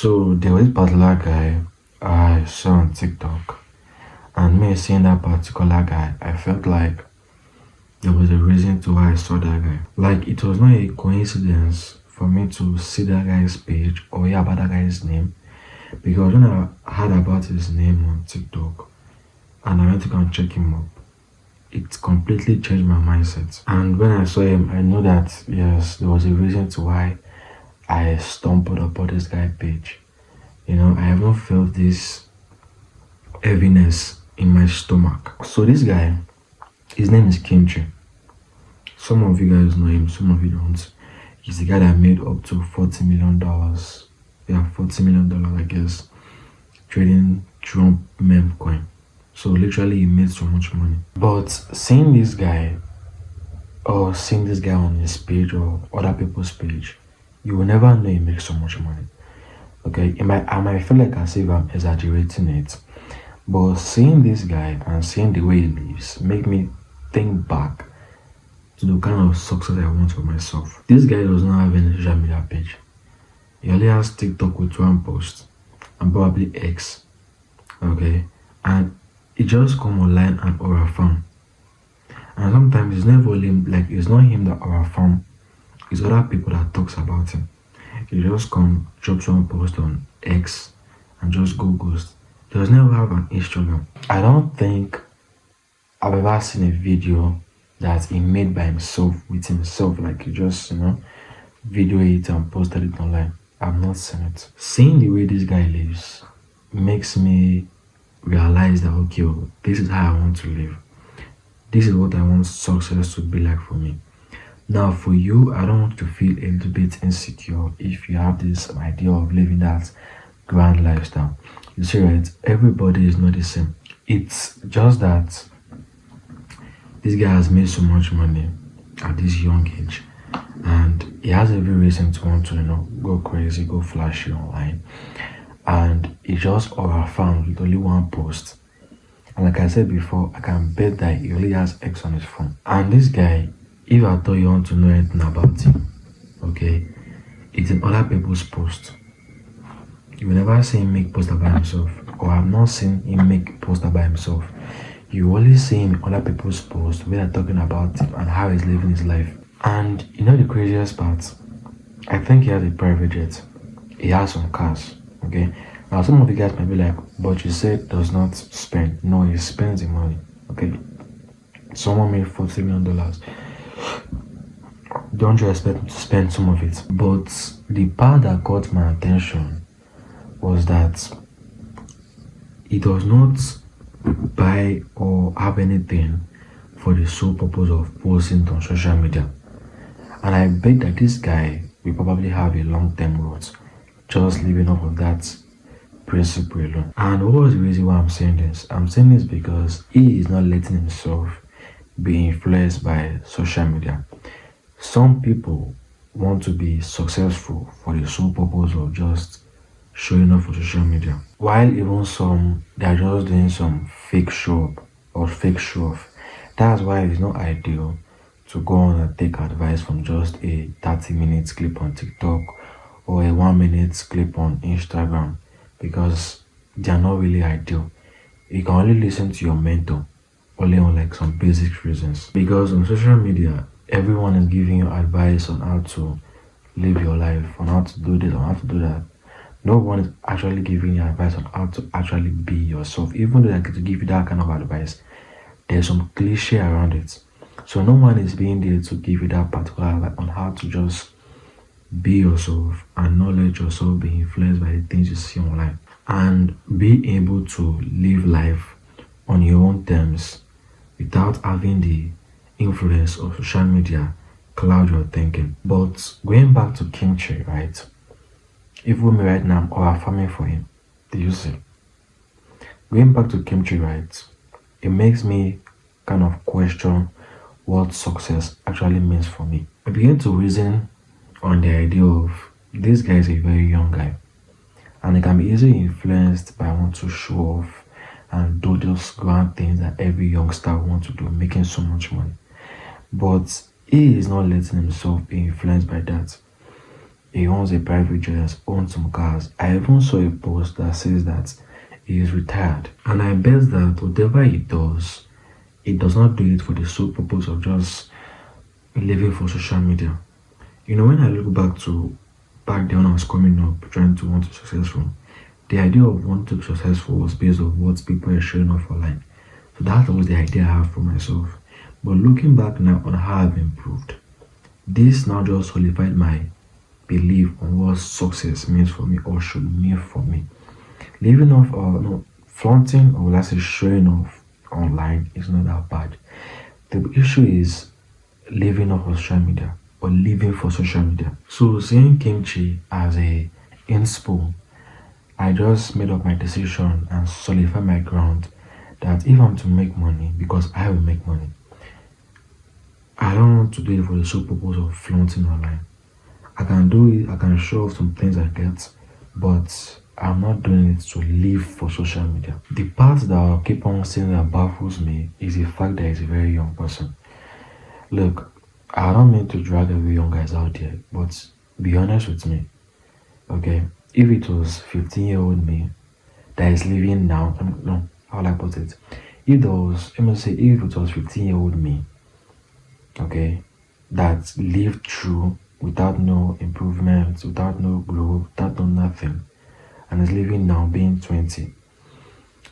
So there was this particular guy I saw on TikTok, and me seeing that particular guy, I felt like there was a reason to why I saw that guy. Like it was not a coincidence for me to see that guy's page or hear about that guy's name, because when I heard about his name on TikTok and I went to go and check him up, it completely changed my mindset. And when I saw him, I knew that yes, there was a reason to why I stumbled upon this guy page. I haven't felt this heaviness in my stomach. So this guy, his name is Kimchi. Some of you guys know him, some of you don't. He's the guy that made up to $40 million. Yeah, $40 million, I guess, trading Trump meme coin. So literally he made so much money. But seeing this guy on his page or other people's page, you will never know he makes so much money. Okay, I might feel like as if I'm exaggerating it, but seeing this guy and seeing the way he lives make me think back to the kind of success I want for myself. This guy does not have any social media page. He only has TikTok with one post and probably X. Okay, and he just come online and overfarm. And sometimes it's not him, like it's not him that overfarm, it's other people that talks about him. He just come, drop some post on X and just go ghost. He does never have an Instagram. I don't think I've ever seen a video that he made by himself with himself, like he just, video it and posted it online. I've not seen it. Seeing the way this guy lives makes me realize that okay, this is how I want to live. This is what I want success to be like for me. Now for you, I don't want to feel a little bit insecure if you have this idea of living that grand lifestyle. You see, right? Everybody is not the same. It's just that this guy has made so much money at this young age, and he has every reason to want to, go crazy, go flashy online. And he just overfound with only one post. And like I said before, I can bet that he only has X on his phone. And this guy, if I thought you want to know anything about him, okay, it's in other people's posts. You will never see him make poster by himself, or I've not seen him make poster by himself. You only see him in other people's posts where they're talking about him and how he's living his life. And the craziest part? I think he has a private jet. He has some cars, okay? Now some of you guys might be like, but you said does not spend. No, he spends the money, okay? Someone made $40 million. Don't you expect him to spend some of it? But the part that caught my attention was that he does not buy or have anything for the sole purpose of posting on social media. And I bet that this guy will probably have a long-term growth just living off of that principle alone. And what was the reason why I'm saying this? I'm saying this because he is not letting himself be influenced by social media. Some people want to be successful for the sole purpose of just showing up for social media, while even some, they're just doing some fake show up or fake show off. That's why it's not ideal to go on and take advice from just a 30-minute clip on TikTok or a 1-minute clip on Instagram, because they're not really ideal. You can only listen to your mentor only on like some basic reasons, because on social media everyone is giving you advice on how to live your life, on how to do this, on how to do that. No one is actually giving you advice on how to actually be yourself. Even though they get to give you that kind of advice, there's some cliche around it. So no one is being there to give you that particular advice on how to just be yourself and not let yourself be influenced by the things you see online, and be able to live life on your own terms without having the influence of social media cloud your thinking. But going back to Kimchi, right? Even me right now, or I'm farming for him. Do you see? Going back to Kimchi, right? It makes me kind of question what success actually means for me. I begin to reason on the idea of this guy is a very young guy, and he can be easily influenced by want to show off and do those grand things that every youngster wants to do, making so much money. But he is not letting himself be influenced by that. He owns a private jet, owns some cars. I even saw a post that says that he is retired. And I bet that whatever he does not do it for the sole purpose of just living for social media. You know, when I look back then when I was coming up, trying to want to be successful, the idea of wanting to be successful was based on what people are showing off online. So that was the idea I have for myself. But looking back now on how I've improved, this now just solidified my belief on what success means for me or should mean for me. Living off or no flaunting or let's say showing off online is not that bad. The issue is living off of social media or living for social media. So seeing kimchi as a inspo, I just made up my decision and solidify my ground that if I'm to make money, because I will make money, I don't want to do it for the sole purpose of flaunting online. I can do it, I can show off some things I get, but I'm not doing it to live for social media. The part that I'll keep on saying that baffles me is the fact that he's a very young person. Look, I don't mean to drag every young guys out there, but be honest with me, okay? If it was 15-year-old me that is living now, no, how will I put it? If there was, let me say, if it was 15-year-old me, okay, that lived through without no improvements, without no growth, without no nothing, and is living now being 20,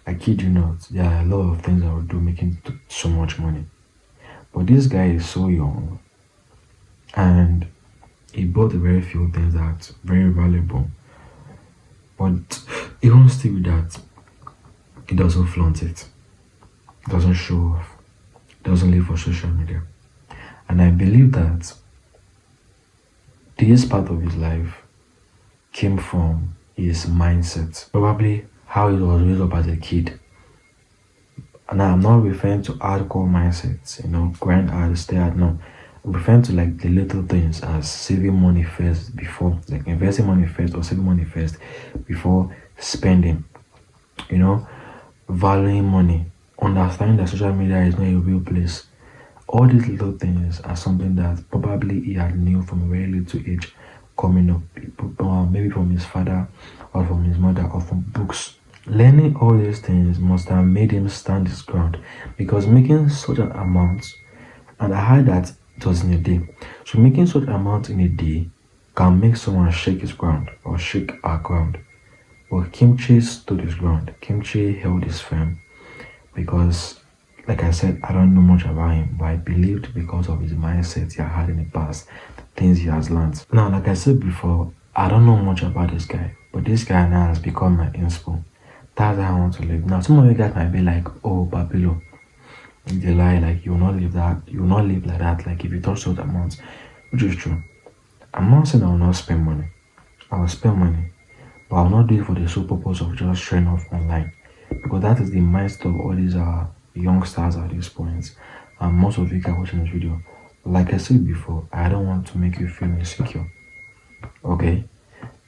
I kid you not, there are a lot of things I would do making so much money. But this guy is so young and he bought a very few things that's very valuable. But even still with that, he doesn't flaunt it, doesn't show off, doesn't live for social media. And I believe that this part of his life came from his mindset, probably how he was raised up as a kid. And I'm not referring to hardcore mindsets, grind hard, stay hard. No, I'm referring to like the little things as saving money first before, like investing money first or saving money first before spending. Valuing money, understanding that social media is not a real place. All these little things are something that probably he had knew from a very little age coming up, maybe from his father or from his mother or from books. Learning all these things must have made him stand his ground because making such an amount, and I heard that it was in a day, so making such an amount in a day can make someone shake his ground or shake our ground. But Kimchi stood his ground. Kimchi held his firm because, like I said, I don't know much about him, but I believed because of his mindset he had in the past, the things he has learned. Now, like I said before, I don't know much about this guy, but this guy now has become my inspo. That's how I want to live. Now, some of you guys might be like, oh, Babilo, they lie, like, you will not live like that, like, if you touch those amounts, which is true. I'm not saying I will not spend money. I will spend money, but I will not do it for the sole purpose of just showing off online, because that is the mindset of all these youngsters at this point, and most of you guys watching this video. Like I said before, I don't want to make you feel insecure, okay?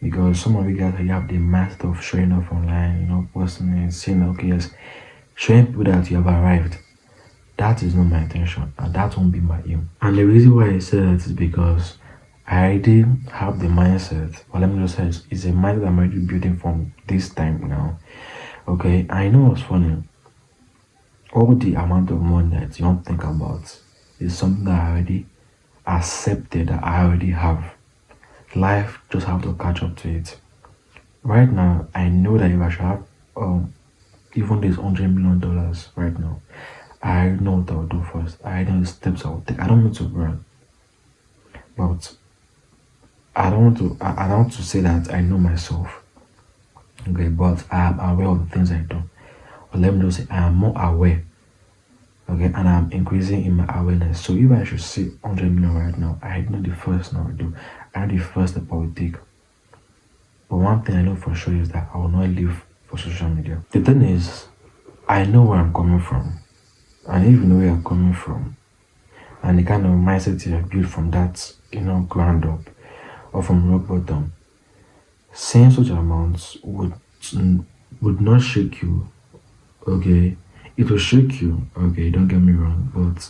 Because some of you guys, you have the mindset of showing off online, posting it, saying, okay, yes, showing people that you have arrived. That is not my intention, and that won't be my aim. And the reason why I say that is because I already have the mindset, or let me just say, it's a mindset I'm already building from this time now. Okay, I know what's funny. All the amount of money that you don't think about is something that I already accepted, that I already have. Life just have to catch up to it. Right now, I know that if I should have even this $100 million right now, I know what I'll do first. I know the steps I'll take. I don't need to run, but I don't want to say that I know myself. Okay, but I am aware of the things I do. But let me just say I am more aware. Okay, and I'm increasing in my awareness. So if I should say 100 million right now, I know the first thing I will do. I know the first step I will take. But one thing I know for sure is that I will not live for social media. The thing is, I know where I'm coming from. And if you know where I'm coming from, and the kind of mindset you have built from that, ground up, or from rock bottom, saying such amounts would not shake you, okay? It will shake you, okay, don't get me wrong, but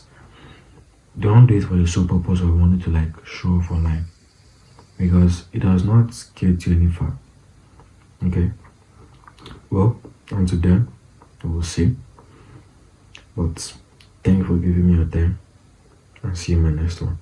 don't do it for the sole purpose of wanting to show off online. because it does not get you any far. Okay. Well, until then, we will see. But thank you for giving me your time, and see you in my next one.